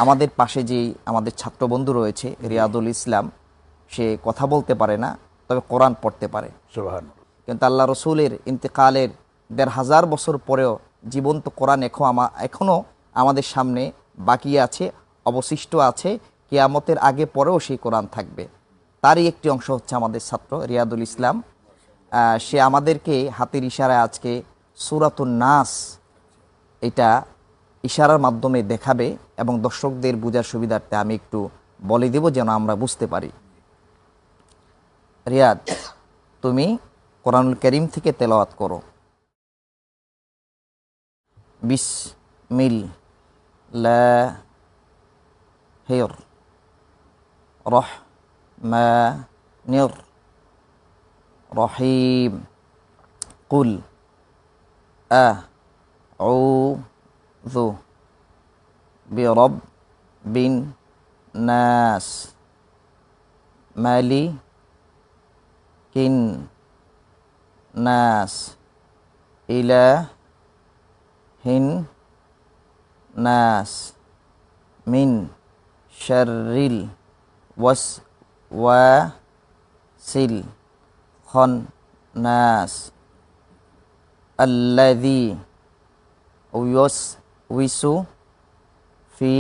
আমাদের পাশে যেই আমাদের ছাত্র বন্ধু রয়েছে রিয়াদুল ইসলাম, সে কথা বলতে পারে না, তবে কোরআন পড়তে পারে। সুবহানাল্লাহ। কিন্তু আল্লাহ রসুলের ইন্তেকালের ১,৫০০ বছর পরেও জীবন্ত কোরআন এখনও আমাদের সামনে বাকি আছে, অবশিষ্ট আছে। কিয়ামতের আগে পরেও সেই কোরআন থাকবে। তারই একটি অংশ হচ্ছে আমাদের ছাত্র রিয়াদুল ইসলাম। সে আমাদেরকে হাতের ইশারায় আজকে সূরাতুন নাস এটা ইশারার মাধ্যমে দেখাবে, এবং দর্শকদের বোঝার সুবিধার্থে আমি একটু বলে দেব যেন আমরা বুঝতে পারি। রিয়াদ, তুমি কোরআনুল কারীম থেকে তেলাওয়াত করো। বিসমিল্লাহির রহমানির রহিম। কুল আউযু বিরাব্বিন নাস মালিকিন নাস ইলাহিন নাস মিন শাররিল ওয়াসওয়াসিল খান্নাস আল্লাযী ইউওয়াসওয়িসু ফি